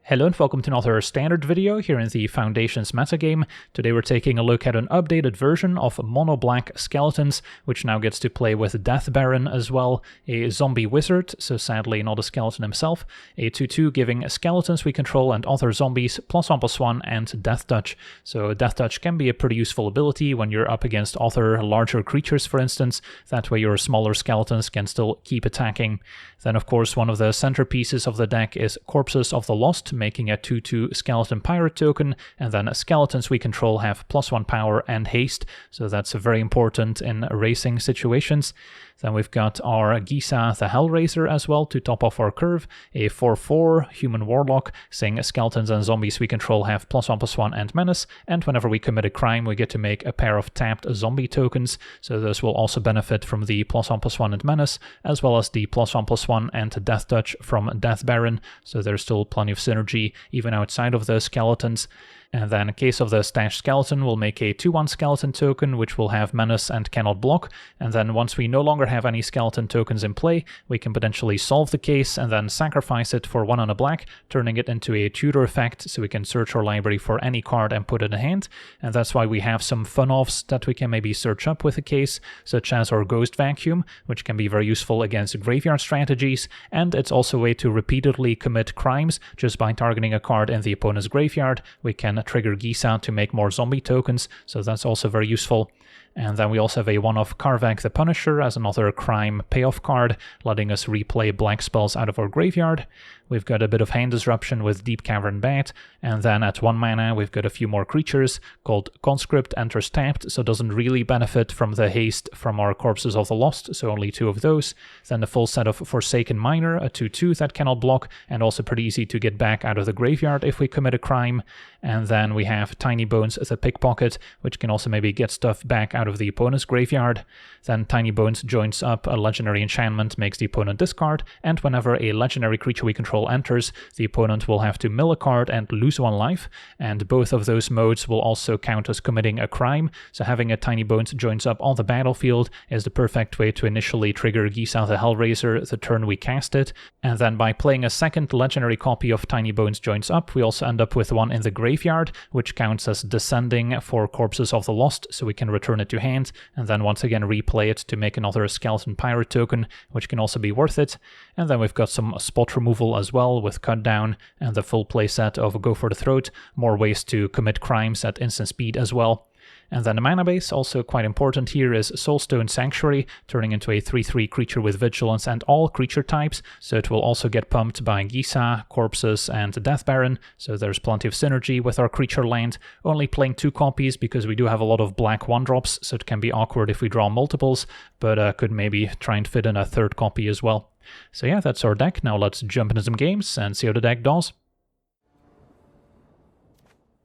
Hello and welcome to another standard video here in the Foundations metagame. Today we're taking a look at an updated version of monoblack skeletons, which now gets to play with Death Baron as well, a zombie wizard, so sadly not a skeleton himself, a 2/2 giving skeletons we control and other zombies +1/+1 and Death Touch. So Death Touch can be a pretty useful ability when you're up against other larger creatures, for instance. That way your smaller skeletons can still keep attacking. Then of course one of the centerpieces of the deck is Corpses of the Lost, making a 2/2 skeleton pirate token, and then skeletons we control have +1 power and haste, so that's very important in racing situations. Then we've got our Gisa the Hellraiser as well to top off our curve, a 4/4 human warlock, saying skeletons and zombies we control have +1/+1 and menace, and whenever we commit a crime we get to make a pair of tapped zombie tokens, so those will also benefit from the +1/+1 and menace, as well as the +1/+1 and Death Touch from Death Baron, so there's still plenty of synergy even outside of the skeletons. And then in case of the stashed skeleton, we'll make a 2/1 skeleton token, which will have menace and cannot block. And then once we no longer have any skeleton tokens in play, we can potentially solve the case and then sacrifice it for 1 on a black, turning it into a tutor effect, so we can search our library for any card and put it in hand. And that's why we have some fun-offs that we can maybe search up with a case, such as our Ghost Vacuum, which can be very useful against graveyard strategies. And it's also a way to repeatedly commit crimes just by targeting a card in the opponent's graveyard. We can trigger Gisa to make more zombie tokens, so that's also very useful. And then we also have a one-off Karvak the Punisher as another crime payoff card, letting us replay black spells out of our graveyard. We've got a bit of hand disruption with Deep Cavern Bat, and then at 1 mana we've got a few more creatures called Conscript enters tapped, so doesn't really benefit from the haste from our Corpses of the Lost, so only 2 of those. Then the full set of Forsaken Miner, a 2/2 that cannot block, and also pretty easy to get back out of the graveyard if we commit a crime. And then we have Tiny Bones the Pickpocket, which can also maybe get stuff back out of the opponent's graveyard. Then Tiny Bones joins up a legendary enchantment, makes the opponent discard, and whenever a legendary creature we control enters, the opponent will have to mill a card and lose 1 life, and both of those modes will also count as committing a crime, so having a Tiny Bones joins up on the battlefield is the perfect way to initially trigger Gisa the Hellraiser the turn we cast it, and then by playing a second legendary copy of Tiny Bones joins up, we also end up with 1 in the graveyard, which counts as descending for Corpses of the Lost, so we can return it to hand, and then once again replay it to make another skeleton pirate token, which can also be worth it. And then we've got some spot removal as well with Cut Down and the full playset of Go for the Throat, more ways to commit crimes at instant speed as well. And then the mana base, also quite important here, is Soulstone Sanctuary, turning into a 3/3 creature with Vigilance and all creature types, so it will also get pumped by Gisa, Corpses, and Death Baron, so there's plenty of synergy with our creature land. Only playing 2 copies because we do have a lot of black 1-drops, so it can be awkward if we draw multiples, but could maybe try and fit in a 3rd copy as well. So yeah, that's our deck. Now let's jump into some games and see how the deck does.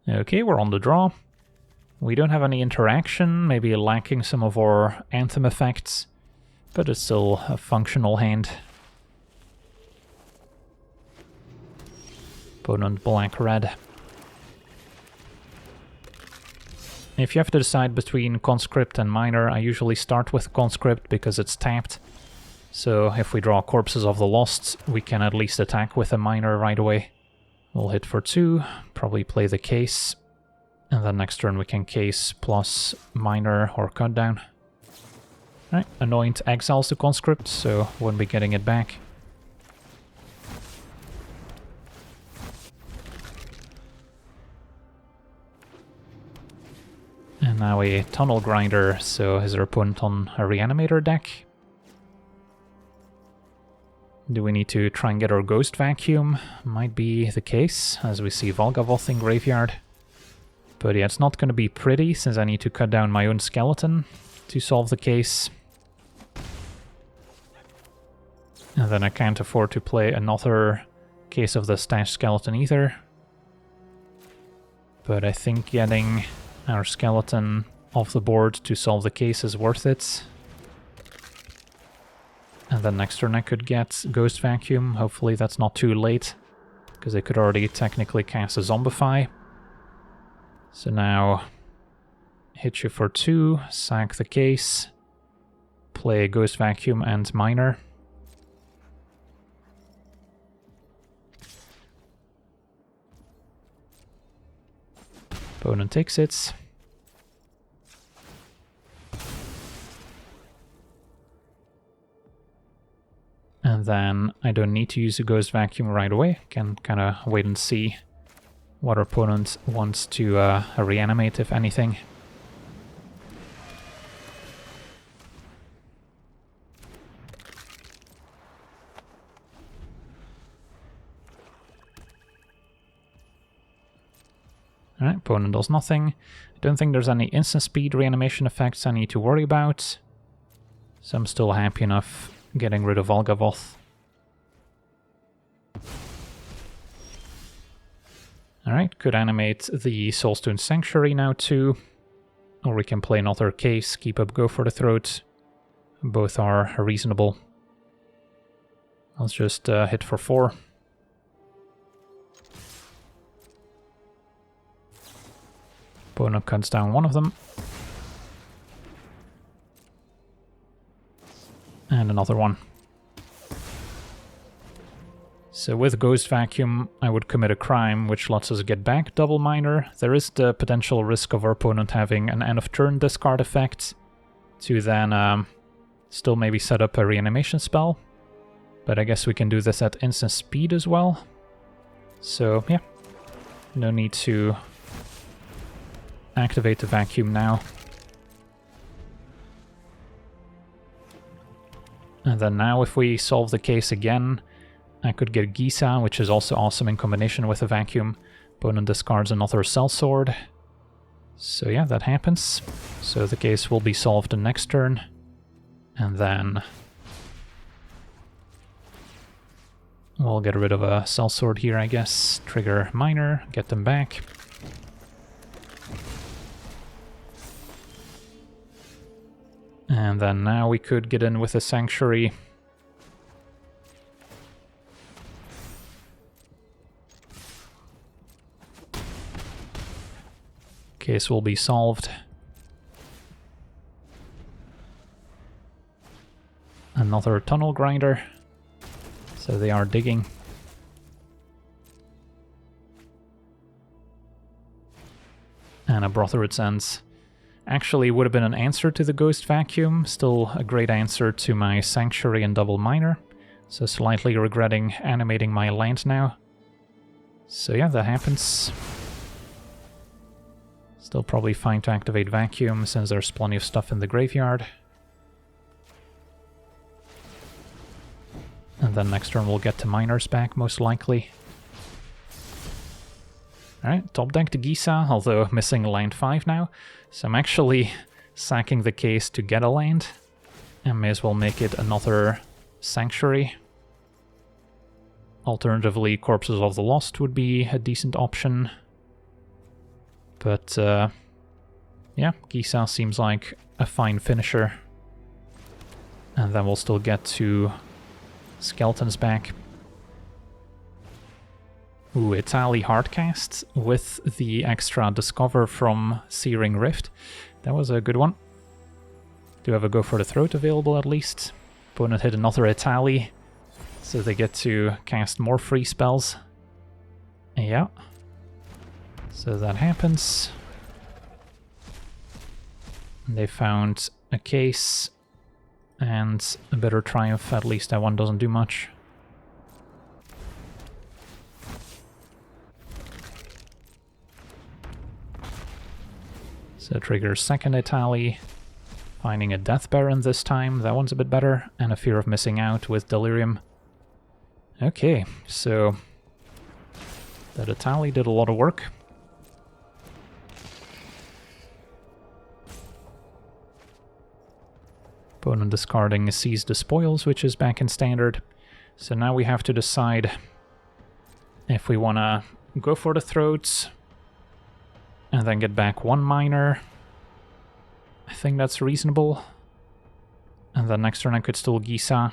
Okay, we're on the draw. We don't have any interaction, maybe lacking some of our Anthem effects, but it's still a functional hand. Opponent black-red. If you have to decide between Conscript and Miner, I usually start with Conscript because it's tapped. So if we draw Corpses of the Lost, we can at least attack with a Miner right away. We'll hit for 2, probably play the case. And then next turn we can case plus Miner or Cut Down. Alright, Anoint exiles the Conscript, so won't be getting it back. And now a Tunnel Grinder, so is our opponent on a Reanimator deck? Do we need to try and get our Ghost Vacuum? Might be the case, as we see Volgavoth in graveyard. But yeah, it's not going to be pretty, since I need to cut down my own skeleton to solve the case. And then I can't afford to play another case of the stashed skeleton either. But I think getting our skeleton off the board to solve the case is worth it. And then next turn I could get Ghost Vacuum. Hopefully that's not too late, because I could already technically cast a Zombify. So now, hit you for 2, sack the case, play Ghost Vacuum and Miner. Opponent takes it. And then I don't need to use a Ghost Vacuum right away. Can kind of wait and see what our opponent wants to reanimate, if anything. Alright, opponent does nothing. I don't think there's any instant speed reanimation effects I need to worry about. So I'm still happy enough getting rid of Volgavoth. Alright, could animate the Soulstone Sanctuary now too. Or we can play another case, keep up Go for the Throat. Both are reasonable. Let's just hit for 4. Opponent cuts down one of them. And another one. So with Ghost Vacuum, I would commit a crime, which lets us get back Double Miner. There is the potential risk of our opponent having an end of turn discard effect to then still maybe set up a reanimation spell. But I guess we can do this at instant speed as well. So yeah, no need to activate the vacuum now. And then now if we solve the case again, I could get Gisa, which is also awesome in combination with a vacuum. Opponent discards another Sellsword. So yeah, that happens. So the case will be solved the next turn. And then we'll get rid of a Sellsword here, I guess. Trigger Miner, get them back. And then now we could get in with a Sanctuary. Case will be solved. Another Tunnel Grinder. So they are digging. And a Brotherid's Ends. Actually would have been an answer to the Ghost Vacuum, still a great answer to my Sanctuary and Double Miner, so slightly regretting animating my land now. So yeah, that happens. Still probably fine to activate Vacuum, since there's plenty of stuff in the graveyard. And then next turn we'll get to Miners back, most likely. Alright, top deck to Gisa, although missing land 5 now. So I'm actually sacking the case to get a land. And may as well make it another Sanctuary. Alternatively, Corpses of the Lost would be a decent option. But yeah, Gisa seems like a fine finisher. And then we'll still get to Skeletons back. Ooh, Italy Hardcast with the extra Discover from Searing Rift. That was a good one. Do have a Go for the Throat available at least. Opponent hit another Italy, so they get to cast more free spells. Yeah. So that happens. They found a case and a Bitter Triumph, at least that one doesn't do much. So triggers second Italy, finding a Death Baron this time, that one's a bit better, and a Fear of Missing Out with Delirium. Okay, so that Italy did a lot of work. Opponent discarding Seize the Spoils, which is back in Standard. So now we have to decide if we want to go for the Throats and then get back one Miner. I think that's reasonable. And then next turn I could still Gisa.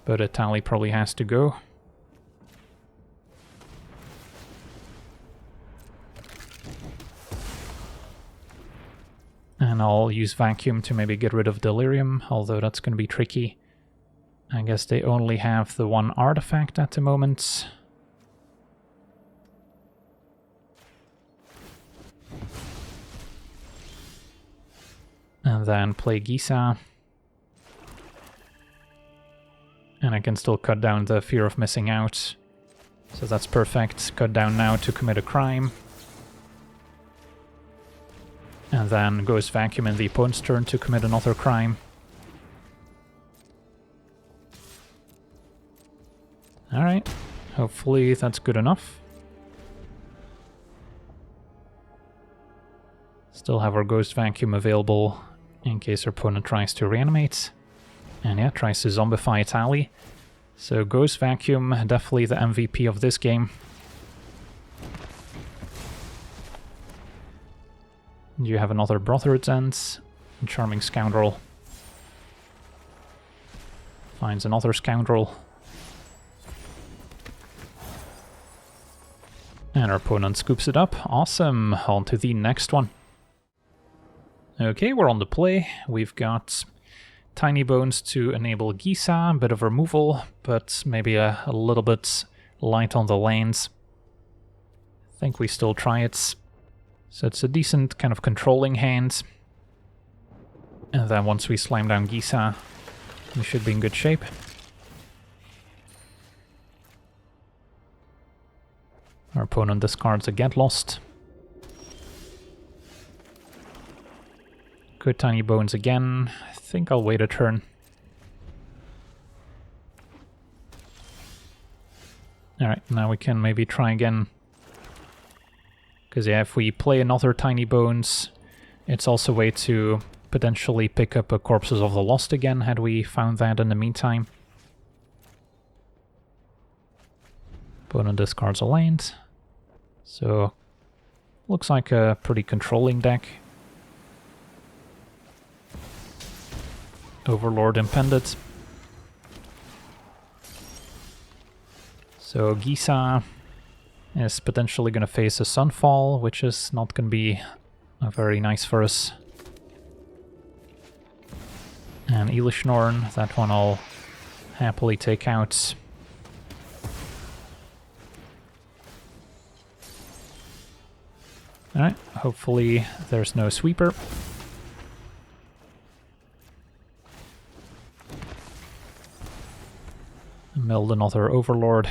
But Italy probably has to go. And I'll use Vacuum to maybe get rid of Delirium, although that's going to be tricky. I guess they only have the one artifact at the moment. And then play Gisa. And I can still cut down the fear of missing out. So that's perfect. Cut down now to commit a crime. And then Ghost Vacuum in the opponent's turn to commit another crime. Alright, hopefully that's good enough. Still have our Ghost Vacuum available in case our opponent tries to reanimate. And yeah, tries to zombify Italy. So Ghost Vacuum, definitely the MVP of this game. You have another Brotherhood's End. Charming Scoundrel. Finds another Scoundrel. And our opponent scoops it up. Awesome. On to the next one. Okay, we're on the play. We've got Tiny Bones to enable Gisa, a bit of removal, but maybe a little bit light on the lanes. I think we still try it. So it's a decent kind of controlling hand. And then once we slam down Gisa, we should be in good shape. Our opponent discards a Get Lost. Good Tiny Bones again. I think I'll wait a turn. Alright, now we can maybe try again. Because yeah, if we play another Tiny Bones, it's also a way to potentially pick up a Corpses of the Lost again, had we found that in the meantime. Opponent discards a land. So, looks like a pretty controlling deck. Overlord Impended. So Gisa is potentially going to face a Sunfall, which is not going to be very nice for us. And Elishnorn, that one I'll happily take out. Alright, hopefully there's no sweeper. Milled another Overlord.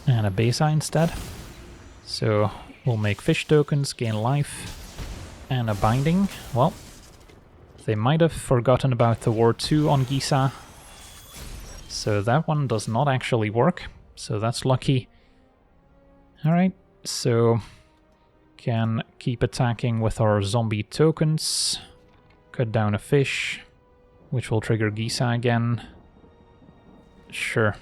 And a Besa instead. So we'll make fish tokens, gain life, and a binding. Well, they might have forgotten about the War 2 on Gisa. So that one does not actually work. So that's lucky. Alright, so can keep attacking with our zombie tokens. Cut down a fish, which will trigger Gisa again. Sure.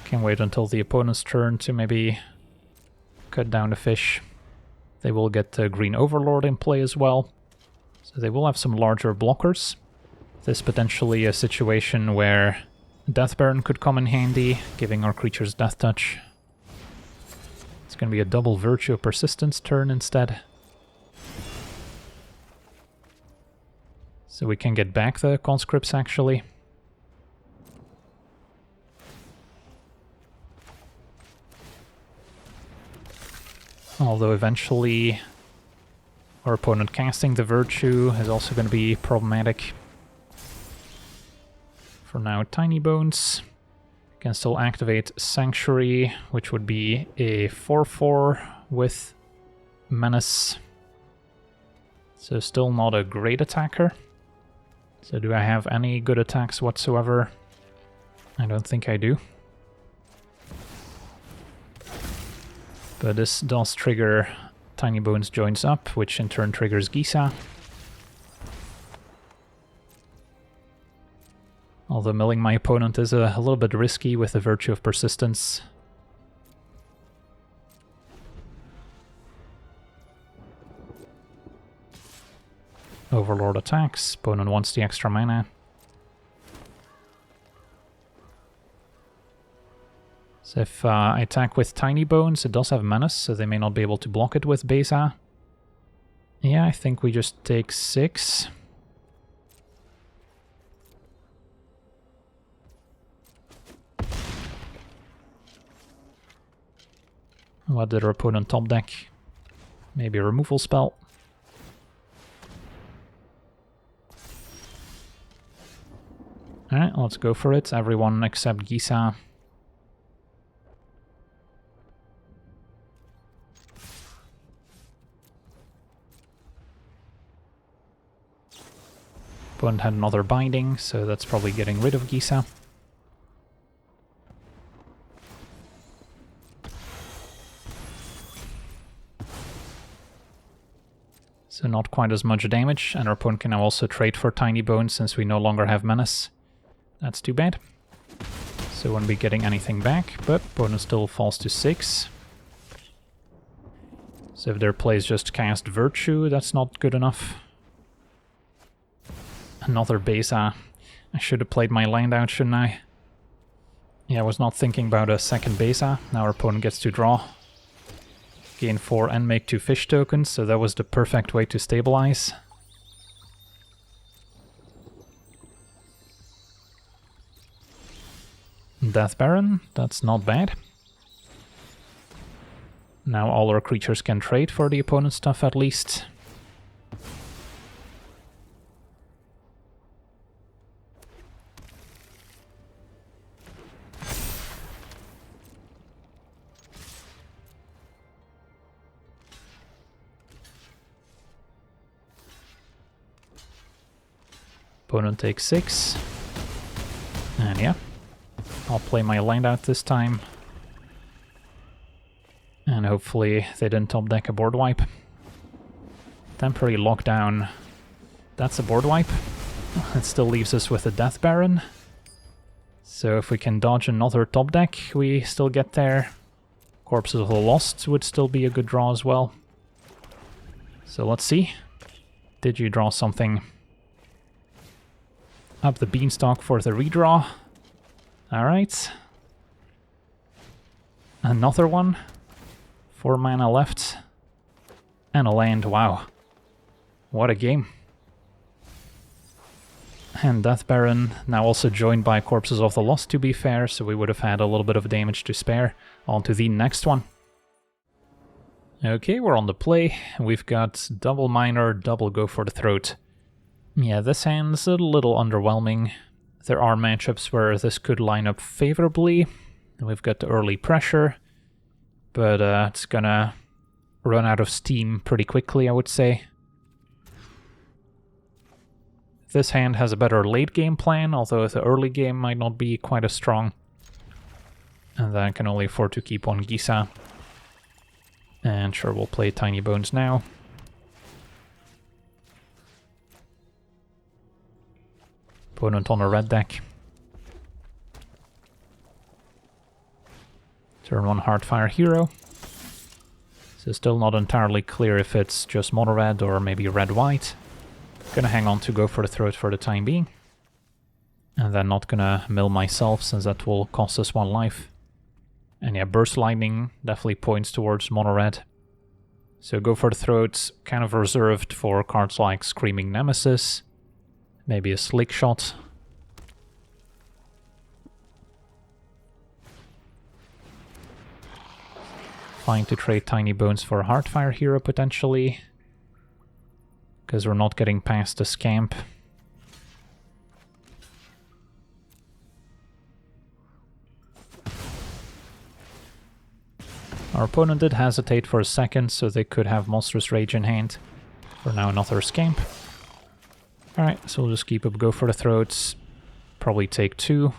Can wait until the opponent's turn to maybe cut down the fish. They will get the Green Overlord in play as well. So they will have some larger blockers. This potentially a situation where Death Baron could come in handy, giving our creatures Death Touch. It's going to be a double Virtue of Persistence turn instead. So we can get back the conscripts actually. Although eventually our opponent casting the Virtue is also going to be problematic. For now, Tiny Bones. Can still activate Sanctuary, which would be a 4/4 with Menace. So still not a great attacker. So do I have any good attacks whatsoever? I don't think I do. But this does trigger Tiny Bones joins up, which in turn triggers Gisa. Although milling my opponent is a little bit risky with the Virtue of Persistence. Overlord attacks, opponent wants the extra mana. So if I attack with Tiny Bones, it does have Menace, so they may not be able to block it with Besa. Yeah, I think we just take 6. What did our opponent top deck? Maybe a removal spell. Alright, let's go for it. Everyone except Gisa. Opponent had another binding, so that's probably getting rid of Gisa. So not quite as much damage, and our opponent can now also trade for Tiny Bones since we no longer have Menace. That's too bad. So won't be getting anything back, but opponent still falls to 6. So if their plays just cast Virtue, that's not good enough. Another Besa. I should have played my land out, shouldn't I? Yeah, I was not thinking about a second Besa. Now our opponent gets to draw. Gain 4 and make 2 fish tokens, so that was the perfect way to stabilize. Death Baron, that's not bad. Now all our creatures can trade for the opponent's stuff at least. Opponent takes 6. And yeah, I'll play my land out this time. And hopefully they didn't top deck a board wipe. Temporary lockdown. That's a board wipe. It still leaves us with a Death Baron. So if we can dodge another top deck, we still get there. Corpses of the Lost would still be a good draw as well. So let's see. Did you draw something? Up the Beanstalk for the redraw. Alright. Another one. 4 mana left. And a land, wow. What a game. And Death Baron, now also joined by Corpses of the Lost to be fair, so we would have had a little bit of damage to spare. On to the next one. Okay, we're on the play. We've got double Miner, double Go for the Throat. Yeah, this hand's a little underwhelming. There are matchups where this could line up favorably. We've got the early pressure, but it's gonna run out of steam pretty quickly, I would say. This hand has a better late game plan, although the early game might not be quite as strong. And then I can only afford to keep one Gisa. And sure, we'll play Tiny Bones now. Opponent on a red deck. Turn 1 Heartfire Hero. So still not entirely clear if it's just mono red or maybe red-white. Gonna hang on to Go for the Throat for the time being. And then not gonna mill myself since that will cost us 1 life. And yeah, Burst Lightning definitely points towards mono red. So Go for the Throat kind of reserved for cards like Screaming Nemesis. Maybe a Slick Shot. Fine to trade Tiny Bones for a Heartfire Hero potentially. Because we're not getting past the Scamp. Our opponent did hesitate for a second, so they could have Monstrous Rage in hand. For now another Scamp. Alright, so we'll just keep up Go for the Throats, probably take 2,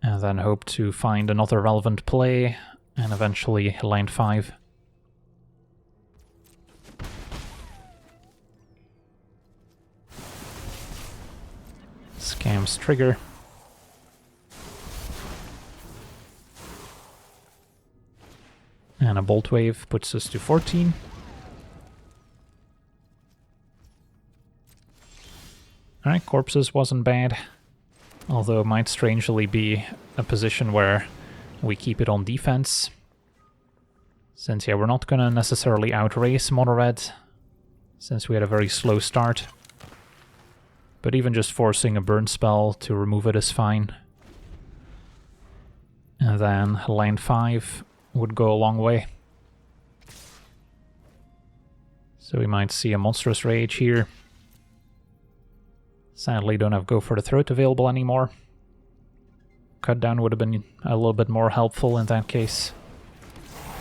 and then hope to find another relevant play, and eventually land 5. Scam's trigger. And a Bolt Wave puts us to 14. Alright, Corpses wasn't bad, although it might strangely be a position where we keep it on defense. Since, yeah, we're not gonna necessarily outrace mono red, since we had a very slow start. But even just forcing a burn spell to remove it is fine. And then land 5 would go a long way. So we might see a Monstrous Rage here. Sadly, don't have Go for the Throat available anymore. Cut down would have been a little bit more helpful in that case.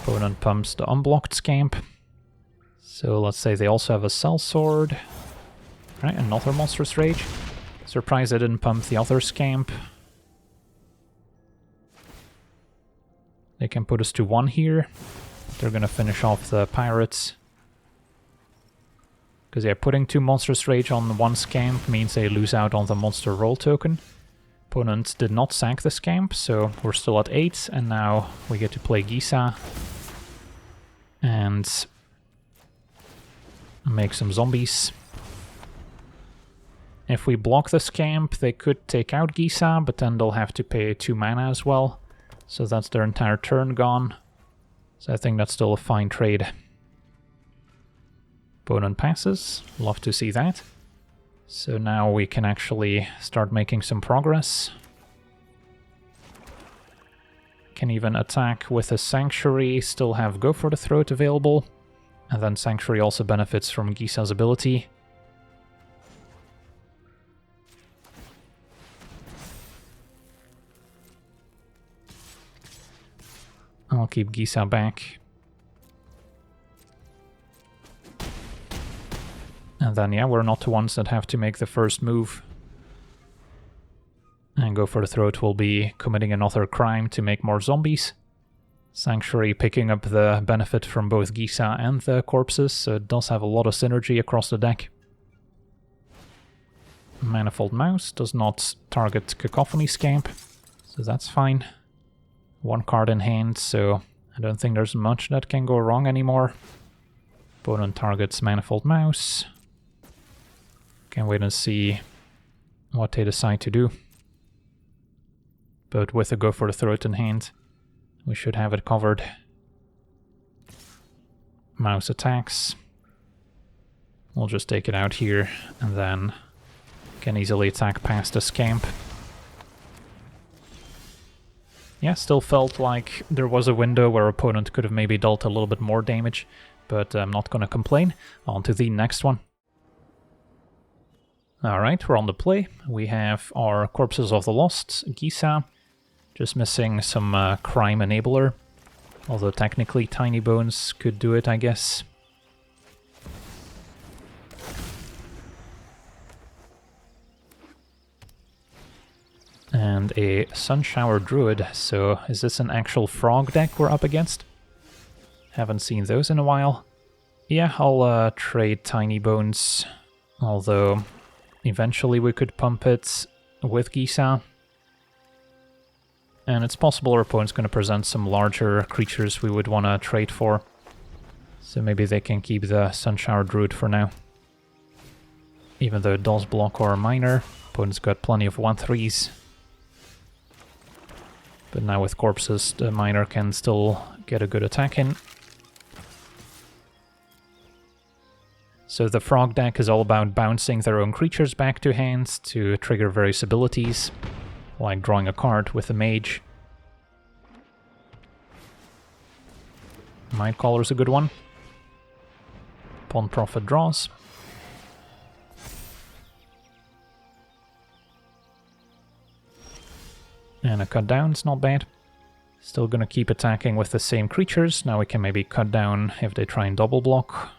Opponent pumps the unblocked Scamp. So let's say they also have a Sellsword. Right, another Monstrous Rage. Surprised they didn't pump the other Scamp. They can put us to 1 here. They're gonna finish off the pirates. Because, yeah, putting 2 Monstrous Rage on 1 Scamp means they lose out on the monster roll token. Opponent did not sack the Scamp, so we're still at 8, and now we get to play Gisa. And make some zombies. If we block the Scamp, they could take out Gisa, but then they'll have to pay 2 mana as well. So that's their entire turn gone. So I think that's still a fine trade. Opponent passes. Love to see that. So now we can actually start making some progress. Can even attack with a Sanctuary, still have Go for the Throat available. And then Sanctuary also benefits from Gisa's ability. I'll keep Gisa back. And then, yeah, we're not the ones that have to make the first move. And Go for the Throat will be committing another crime to make more zombies. Sanctuary picking up the benefit from both Gisa and the corpses, so it does have a lot of synergy across the deck. Manifold Mouse does not target Cacophony Scamp, so that's fine. 1 card in hand, so I don't think there's much that can go wrong anymore. Opponent targets Manifold Mouse. Can wait and see what they decide to do. But with a Go for the Throat in hand, we should have it covered. Mouse attacks. We'll just take it out here, and then can easily attack past the Scamp. Yeah, still felt like there was a window where opponent could have maybe dealt a little bit more damage, but I'm not gonna complain. On to the next one. Alright, we're on the play. We have our Corpses of the Lost, Gisa, just missing some Crime Enabler, although technically Tiny Bones could do it, I guess. And a Sunshower Druid, so is this an actual frog deck we're up against? Haven't seen those in a while. Yeah, I'll trade Tiny Bones, although eventually we could pump it with Gisa. And it's possible our opponent's going to present some larger creatures we would want to trade for. So maybe they can keep the Sunshower Druid for now. Even though it does block our Miner, opponent's got plenty of 1/3s. But now with Corpses, the Miner can still get a good attack in. So the Frog deck is all about bouncing their own creatures back to hand to trigger various abilities, like drawing a card with a Mage. Mindcaller's a good one. Pawn Prophet draws. And a cut down's not bad. Still gonna keep attacking with the same creatures. Now we can maybe cut down if they try and double block.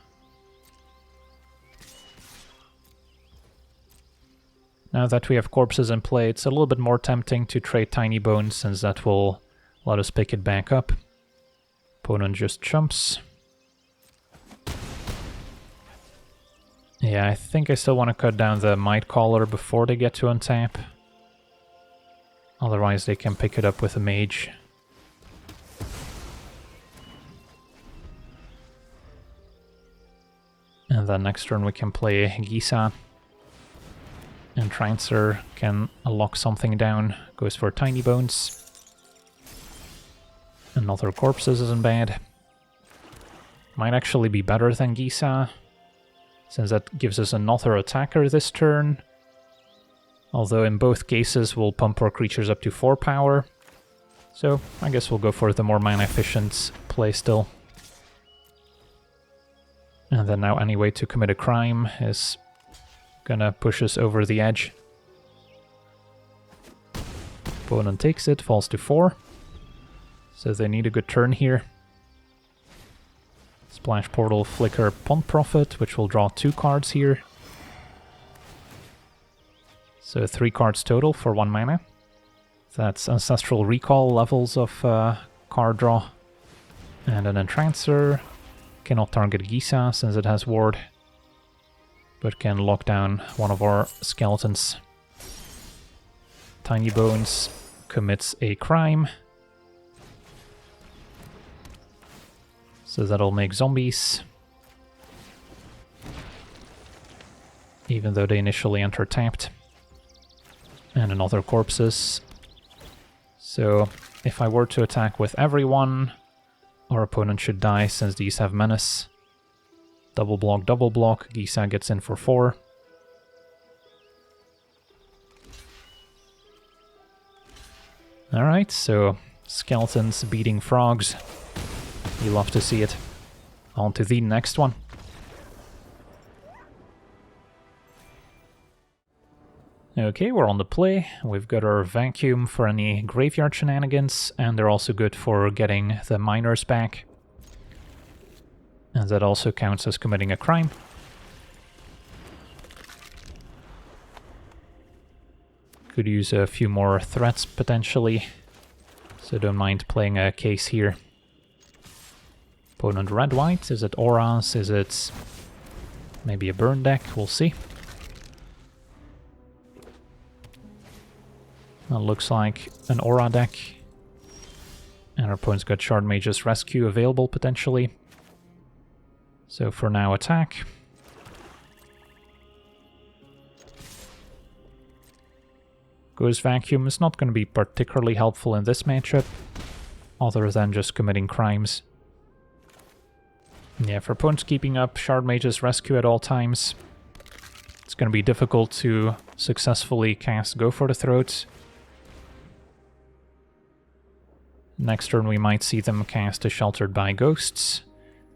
Now that we have Corpses in play, it's a little bit more tempting to trade Tiny Bones, since that will let us pick it back up. Opponent just jumps. Yeah, I think I still want to cut down the Mightcaller before they get to untap. Otherwise they can pick it up with a Mage. And then next turn we can play Gisa. And Trancer can lock something down, goes for Tiny Bones. Another corpses isn't bad. Might actually be better than Gisa, since that gives us another attacker this turn. Although in both cases we'll pump our creatures up to 4 power. So I guess we'll go for the more mana efficient play still. And then now any way to commit a crime is gonna push us over the edge. Opponent takes it, falls to 4. So they need a good turn here. Splash Portal, Flicker, Pond Prophet, which will draw 2 cards here. So 3 cards total for 1 mana. That's Ancestral Recall levels of card draw. And an Entrancer. Cannot target Gisa since it has Ward, but can lock down one of our skeletons. Tiny Bones commits a crime. So that'll make zombies. Even though they initially enter tapped. And another corpses. So if I were to attack with everyone, our opponent should die since these have menace. Double block, Gisa gets in for 4. Alright, so skeletons beating frogs. You love to see it. On to the next one. Okay, we're on the play. We've got our vacuum for any graveyard shenanigans, and they're also good for getting the miners back. And that also counts as committing a crime. Could use a few more threats potentially, so don't mind playing a case here. Opponent red-white, is it auras, is it maybe a burn deck, we'll see. That looks like an aura deck. And our opponent's got Shard Mage's Rescue available potentially. So for now, attack. Ghost Vacuum is not going to be particularly helpful in this matchup, other than just committing crimes. Yeah, for opponents keeping up Shard Mage's Rescue at all times, it's going to be difficult to successfully cast Go for the Throat. Next turn we might see them cast a Sheltered by Ghosts,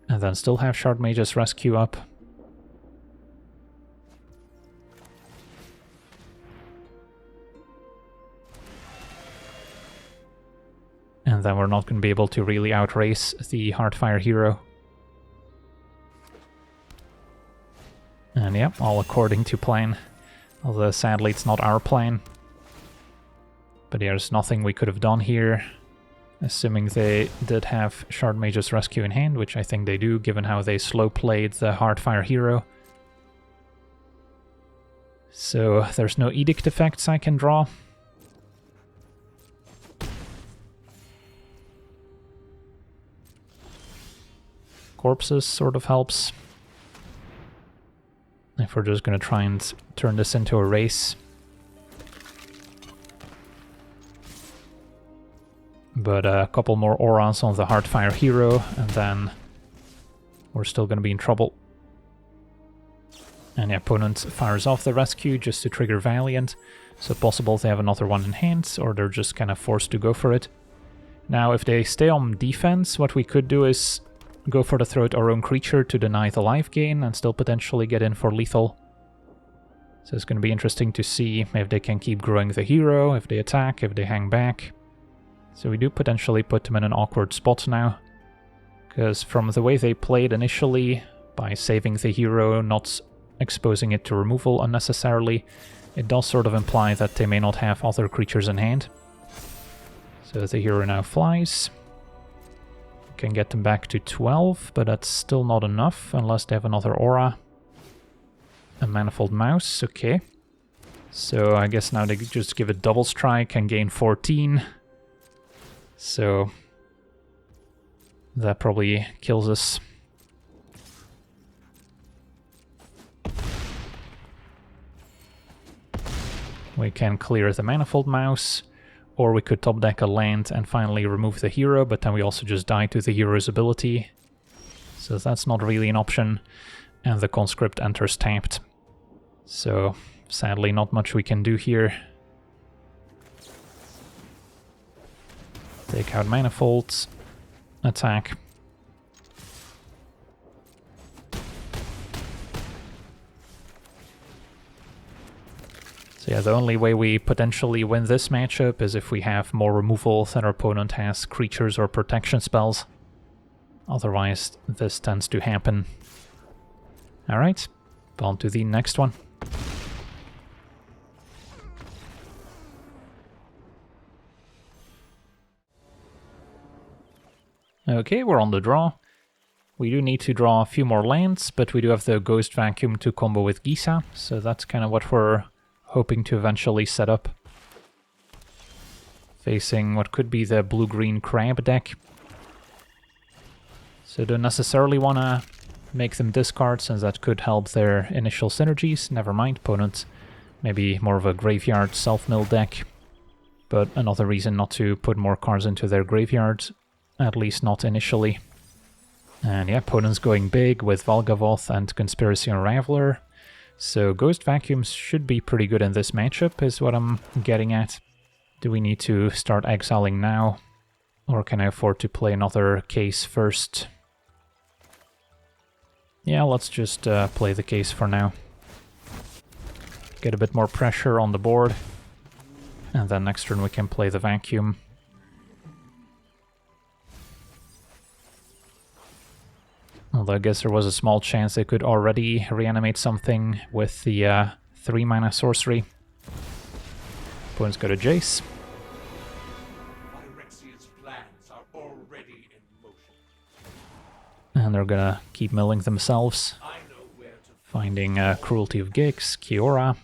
and then still have Shard Mage's Rescue up. And then we're not going to be able to really outrace the Heartfire hero. And yeah, all according to plan. Although sadly it's not our plan. But there's nothing we could have done here. Assuming they did have Shard Mage's Rescue in hand, which I think they do, given how they slow played the Heartfire hero. So there's no Edict effects I can draw. Corpses sort of helps. If we're just going to try and turn this into a race. But a couple more auras on the Heartfire hero, and then we're still going to be in trouble. And the opponent fires off the rescue just to trigger Valiant. So possible they have another one in hand, or they're just kind of forced to go for it. Now, if they stay on defense, what we could do is go for the throat our own creature to deny the life gain and still potentially get in for lethal. So it's going to be interesting to see if they can keep growing the hero, if they attack, if they hang back. So we do potentially put them in an awkward spot now. Because from the way they played initially, by saving the hero, not exposing it to removal unnecessarily, it does sort of imply that they may not have other creatures in hand. So the hero now flies. Can get them back to 12, but that's still not enough, unless they have another aura. A Manifold Mouse, okay. So I guess now they just give it double strike and gain 14. So that probably kills us. We can clear the Manifold Mouse. Or we could top deck a land and finally remove the hero, but then we also just die to the hero's ability. So that's not really an option. And the conscript enters tapped. So sadly not much we can do here. Take out manifolds. Attack. So yeah, the only way we potentially win this matchup is if we have more removal than our opponent has creatures or protection spells. Otherwise, this tends to happen. Alright, on to the next one. Okay, we're on the draw. We do need to draw a few more lands, but we do have the Ghost Vacuum to combo with Gisa, so that's kind of what we're hoping to eventually set up. Facing what could be the blue-green crab deck. So don't necessarily want to make them discard, since that could help their initial synergies. Never mind, opponent. Maybe more of a graveyard self-mill deck. But another reason not to put more cards into their graveyard, at least not initially. And yeah, opponent's going big with Valgavoth and Conspiracy Unraveler. So Ghost Vacuums should be pretty good in this matchup, is what I'm getting at. Do we need to start exiling now? Or can I afford to play another case first? Yeah, let's just play the case for now. Get a bit more pressure on the board. And then next turn we can play the Vacuum. Although I guess there was a small chance they could already reanimate something with the 3 mana sorcery. Opponent's got a Jace. And they're gonna keep milling themselves. Finding Cruelty of Gix, Kiora.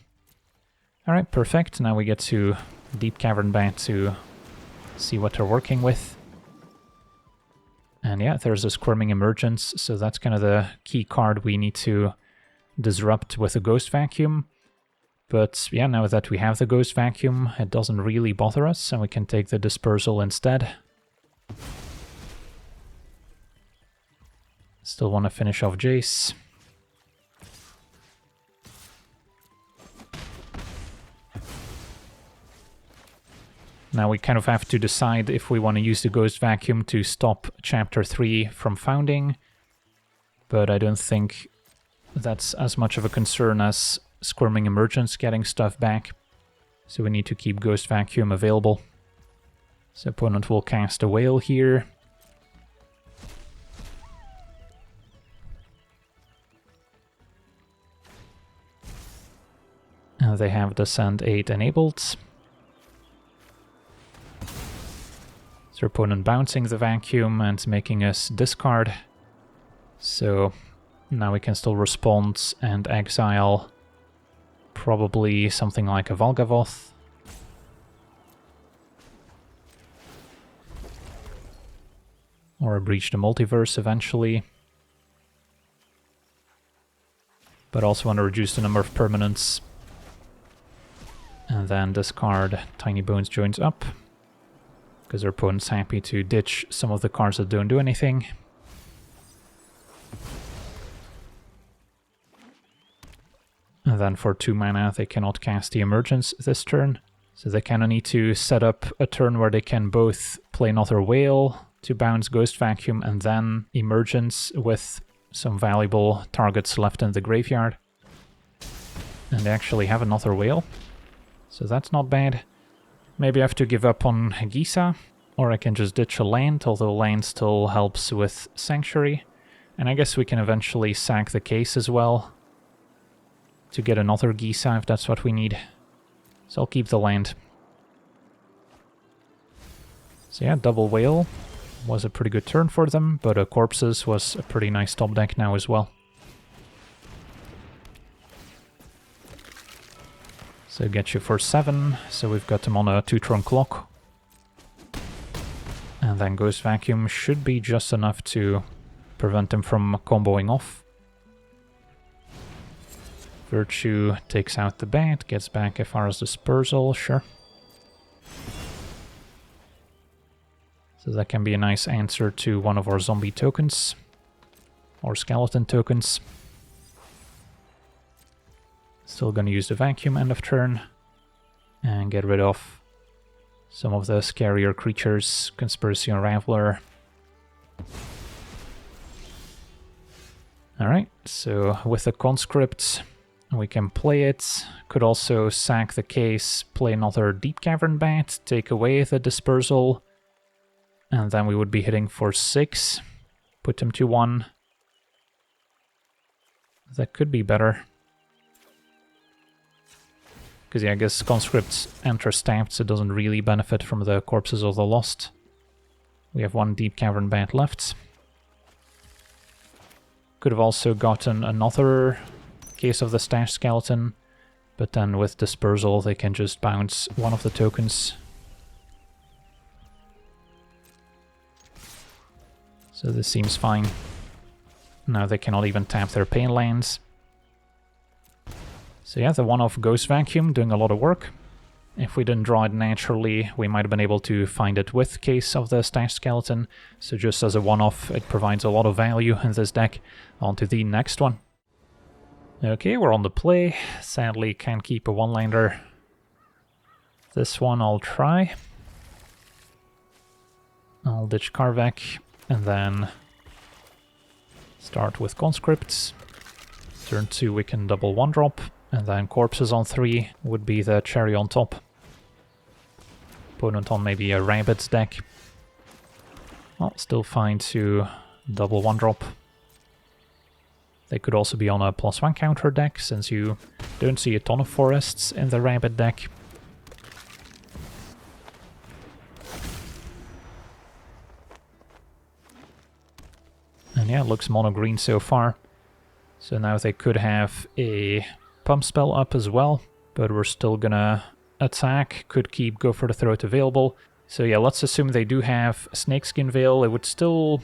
Alright, perfect. Now we get to Deep Cavern Bat to see what they're working with. And yeah, there's a Squirming Emergence, so that's kind of the key card we need to disrupt with a Ghost Vacuum. But yeah, now that we have the Ghost Vacuum, it doesn't really bother us, and we can take the Dispersal instead. Still want to finish off Jace. Now we kind of have to decide if we want to use the Ghost Vacuum to stop Chapter 3 from founding, but I don't think that's as much of a concern as Squirming Emergence getting stuff back, so we need to keep Ghost Vacuum available. So opponent will cast a Whale here. And they have Descent 8 enabled. So opponent bouncing the Vacuum and making us discard. So now we can still respond and exile probably something like a Valgavoth. Or a Breach the Multiverse eventually. But also want to reduce the number of permanents. And then discard Tiny Bones Joins Up. Because our opponent's happy to ditch some of the cards that don't do anything. And then for 2 mana they cannot cast the Emergence this turn. So they kind of need to set up a turn where they can both play another Whale to bounce Ghost Vacuum and then Emergence with some valuable targets left in the graveyard. And they actually have another Whale. So that's not bad. Maybe I have to give up on Gisa, or I can just ditch a land, although land still helps with Sanctuary. And I guess we can eventually sack the case as well, to get another Gisa if that's what we need. So I'll keep the land. So yeah, double Whale was a pretty good turn for them, but Corpses was a pretty nice top deck now as well. So get you for 7, so we've got them on a 2-turn clock. And then Ghost Vacuum should be just enough to prevent them from comboing off. Virtue takes out the bat, gets back Ephara's Dispersal, sure. So that can be a nice answer to one of our zombie tokens. Or skeleton tokens. Still gonna use the vacuum end of turn. And get rid of some of the scarier creatures. Conspiracy Unraveler. Alright, so with the conscript, we can play it. Could also sack the case, play another Deep Cavern Bat, take away the dispersal, and then we would be hitting for 6. Put them to 1. That could be better. Because yeah, I guess conscript enter stabbed, so it doesn't really benefit from the corpses of the lost. We have 1 Deep Cavern Bat left. Could have also gotten another case of the Stash Skeleton, but then with dispersal they can just bounce one of the tokens. So this seems fine. Now they cannot even tap their pain lands. So yeah, the one-off Ghost Vacuum doing a lot of work. If we didn't draw it naturally, we might have been able to find it with case of the Stash Skeleton. So just as a one-off, it provides a lot of value in this deck. On to the next one. Okay, we're on the play. Sadly, can't keep a one-lander. This one I'll try. I'll ditch Karvak, and then start with conscripts. Turn 2 we can double 1-drop, and then corpses on 3 would be the cherry on top. Opponent on maybe a rabbits deck. Well, still fine to double 1-drop. They could also be on a +1 counter deck, since you don't see a ton of forests in the rabbit deck. And yeah, it looks mono-green so far. So now they could have a pump spell up as well, but we're still gonna attack, could keep Go for the Throat available. So yeah, let's assume they do have Snakeskin Veil. It would still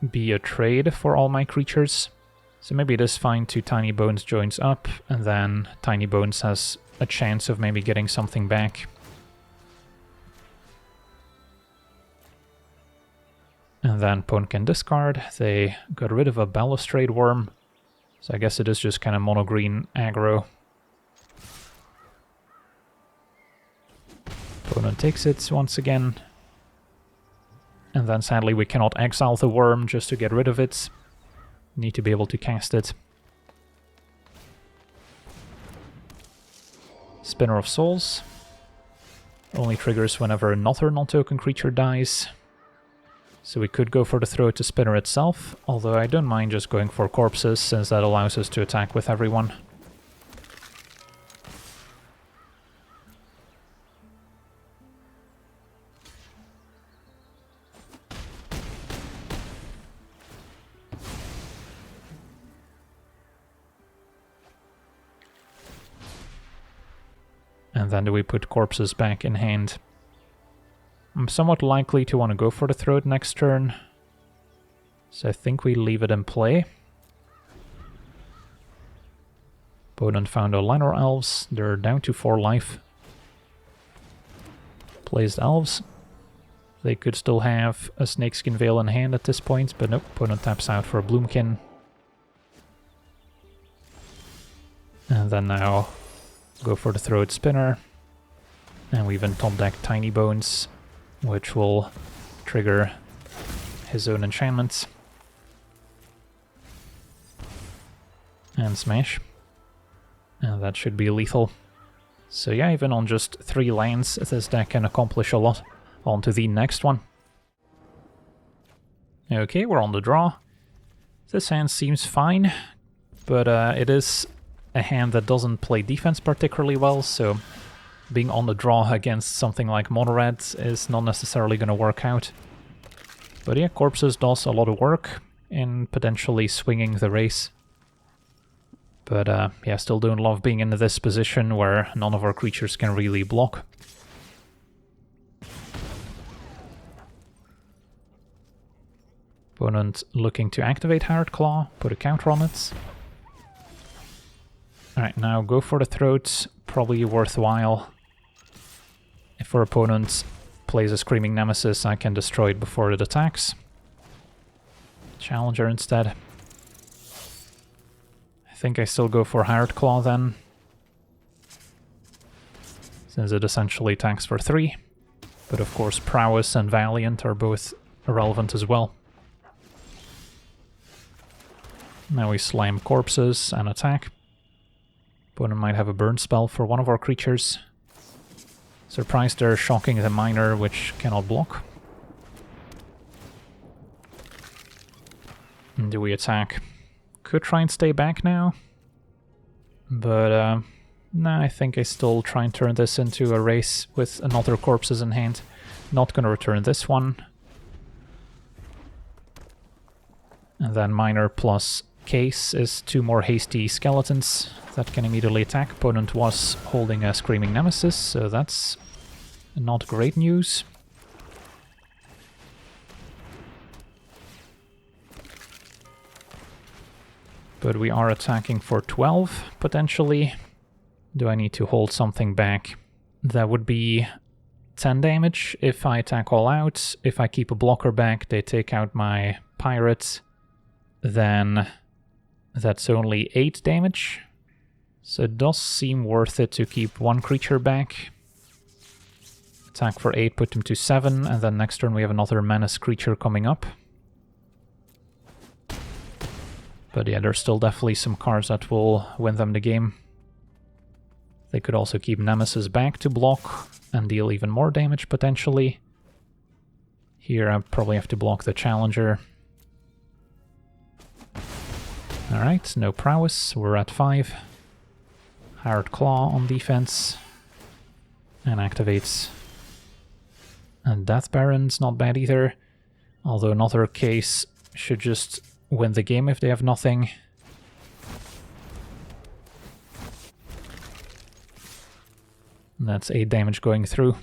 be a trade for all my creatures. So maybe it is fine to Tiny Bones joins up, and then Tiny Bones has a chance of maybe getting something back. And then opponent can discard. They got rid of a Balustrade Worm. So I guess it is just kind of mono-green aggro. Opponent takes it once again. And then sadly we cannot exile the worm just to get rid of it. Need to be able to cast it. Spinner of Souls. Only triggers whenever another non-token creature dies. So we could go for the Throat to Spinner itself, although I don't mind just going for corpses, since that allows us to attack with everyone. And then do we put corpses back in hand? I'm somewhat likely to want to go for the Throat next turn, so I think we leave it in play. Opponent found a Llanowar Elves, they're down to 4 life. Plays the Elves. They could still have a Snakeskin Veil in hand at this point, but nope, opponent taps out for a Bloomkin. And then now go for the Throat Spinner. And we even top deck Tiny Bones, which will trigger his own enchantments. And smash. And that should be lethal. So yeah, even on just 3 lands, this deck can accomplish a lot. On to the next one. Okay, we're on the draw. This hand seems fine, but it is a hand that doesn't play defense particularly well, so being on the draw against something like Mono-Red is not necessarily going to work out. But yeah, Corpses does a lot of work in potentially swinging the race. But yeah, still don't love being in this position where none of our creatures can really block. Opponent looking to activate Harrod Claw, put a counter on it. Alright, now go for the Throat, probably worthwhile. If our opponent plays a Screaming Nemesis, I can destroy it before it attacks. Challenger instead. I think I still go for Hired Claw then, since it essentially attacks for 3. But of course Prowess and Valiant are both irrelevant as well. Now we slam corpses and attack. Opponent might have a burn spell for one of our creatures. Surprised they're shocking the miner, which cannot block. And do we attack? Could try and stay back now. But nah, I think I still try and turn this into a race with another corpses in hand. Not gonna return this one. And then miner plus case is 2 more hasty skeletons that can immediately attack. Opponent was holding a Screaming Nemesis, so that's not great news. But we are attacking for 12, potentially. Do I need to hold something back? That would be 10 damage if I attack all out. If I keep a blocker back, they take out my pirate. Then that's only 8 damage. So it does seem worth it to keep one creature back. Attack for 8, put them to 7, and then next turn we have another menace creature coming up. But yeah, there's still definitely some cards that will win them the game. They could also keep Nemesis back to block and deal even more damage potentially. Here I probably have to block the Challenger. Alright, no Prowess, we're at 5. Hired Claw on defense. And activates. And Death Baron's not bad either. Although another case should just win the game if they have nothing. And that's 8 damage going through.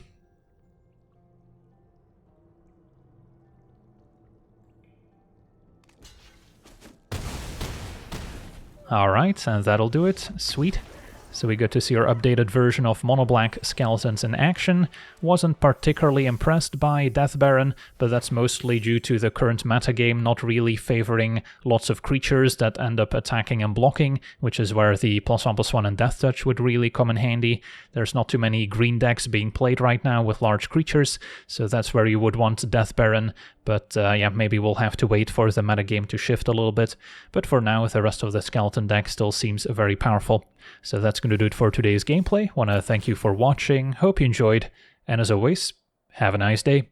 Alright, and that'll do it. Sweet. So we get to see our updated version of monoblack skeletons in action. Wasn't particularly impressed by Death Baron, but that's mostly due to the current metagame not really favoring lots of creatures that end up attacking and blocking, which is where the +1/+1 and Death Touch would really come in handy. There's not too many green decks being played right now with large creatures, so that's where you would want Death Baron. But yeah, maybe we'll have to wait for the metagame to shift a little bit. But for now, the rest of the skeleton deck still seems very powerful. So that's going to do it for today's gameplay. Want to thank you for watching, hope you enjoyed, and as always, have a nice day.